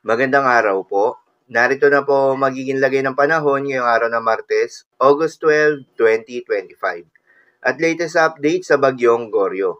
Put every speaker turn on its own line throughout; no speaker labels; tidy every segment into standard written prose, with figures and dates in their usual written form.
Magandang araw po. Narito na po ang magiging lagay ng panahon ngayong araw ng Martes, August 12, 2025. At latest update sa bagyong Goryo.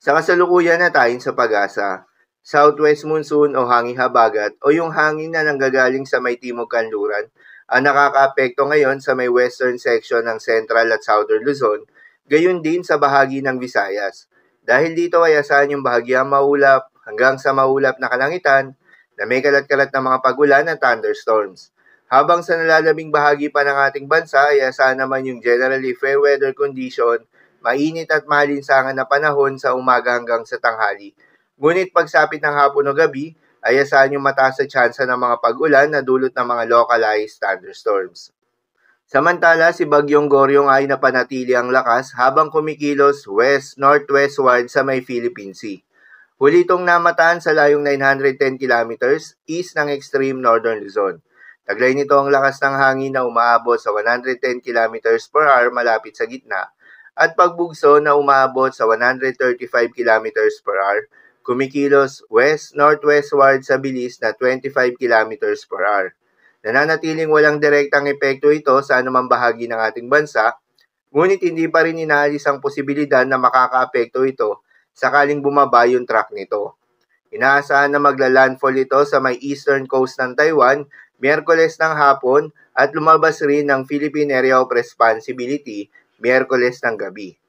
Sa kasalukuyan na tayo sa pag-asa, southwest monsoon o hangin habagat o yung hangin na nanggagaling sa may timog kanluran ang nakakaapekto ngayon sa may western section ng Central at Southern Luzon, gayon din sa bahagi ng Visayas. Dahil dito ay asahan yung bahagyang maulap hanggang sa maulap na kalangitan na may kalat-kalat na mga pagulan at thunderstorms. Habang sa nalalabing bahagi pa ng ating bansa ay asahan naman yung generally fair weather condition, mainit at malinsangan na panahon sa umaga hanggang sa tanghali. Ngunit pagsapit ng hapon o gabi, ay asahan yung mataas sa tsansa ng mga pag-ulan na dulot ng mga localized thunderstorms. Samantala, si Bagyong Goryong ay napanatili ang lakas habang kumikilos west-northwestward sa may Philippine Sea. Huli itong namataan sa layong 910 kilometers east ng extreme northern Luzon. Taglay nito ang lakas ng hangin na umaabot sa 110 kilometers per hour malapit sa gitna at pagbugso na umaabot sa 135 kilometers per hour, kumikilos west-northwestward sa bilis na 25 kilometers per hour. Nananatiling walang direktang epekto ito sa anumang bahagi ng ating bansa, ngunit hindi pa rin inaalis ang posibilidad na makakaapekto ito sakaling bumaba yung track nito. Inaasahan na magla-landfall ito sa may eastern coast ng Taiwan, Miyerkules ng hapon at lumabas rin ng Philippine Area of Responsibility, Miyerkules ng gabi.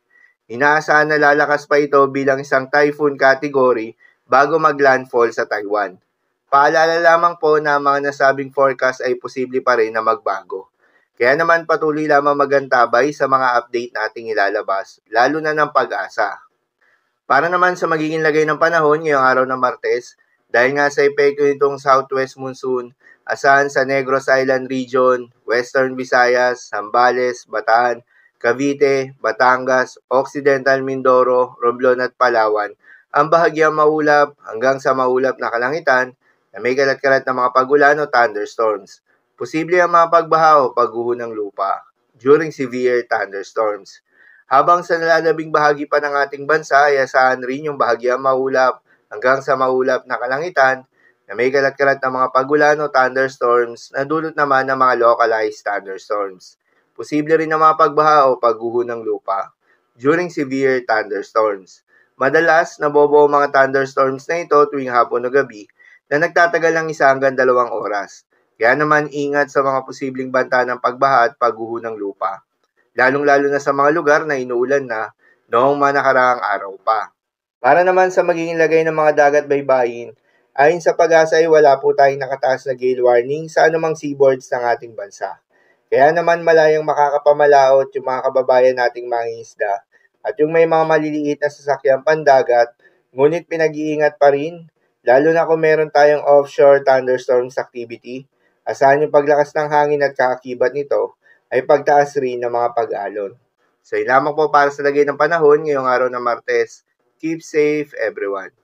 Inaasahan na lalakas pa ito bilang isang typhoon category bago mag-landfall sa Taiwan. Paalala lamang po na ang mga nasabing forecast ay posible pa rin na magbago. Kaya naman patuloy lamang magantabay sa mga update nating ilalabas, lalo na ng pag-asa. Para naman sa magiging lagay ng panahon ngayong araw ng Martes, dahil nga sa epekto nitong southwest monsoon, asahan sa Negros Island Region, Western Visayas, Zambales, Bataan, Cavite, Batangas, Occidental Mindoro, Romblon at Palawan, ang bahagyang maulap hanggang sa maulap na kalangitan na may kalat-kalat na mga pagulan o thunderstorms. Posible ang mga pagbaha o pagguho ng lupa during severe thunderstorms. Habang sa nalalabing bahagi pa ng ating bansa ay asahan rin yung bahagyang maulap hanggang sa maulap na kalangitan na may kalat-kalat na mga pagulan o thunderstorms na dulot naman ng mga localized thunderstorms. Posible rin na mga pagbaha o pagguho ng lupa during severe thunderstorms. Madalas, nabobo ang mga thunderstorms na ito tuwing hapon o gabi na nagtatagal ng 1 hanggang 2 oras. Kaya naman ingat sa mga posibleng banta ng pagbaha at pagguho ng lupa, lalong-lalo na sa mga lugar na inuulan na noong mga nakaraang araw pa. Para naman sa magiging lagay ng mga dagat baybayin, ayon sa pag-asa ay wala po tayong nakataas na gale warning sa anumang seaboards ng ating bansa. Kaya naman malayang makakapamalaot yung mga kababayan nating mangingisda at yung may mga maliliit na sasakyang pandagat, ngunit pinag-iingat pa rin, lalo na kung meron tayong offshore thunderstorms activity, asahan yung paglakas ng hangin at kaakibat nito ay pagtaas rin ng mga pag-alon. So, yun lamang po para sa lagay ng panahon ngayong araw ng Martes. Keep safe, everyone.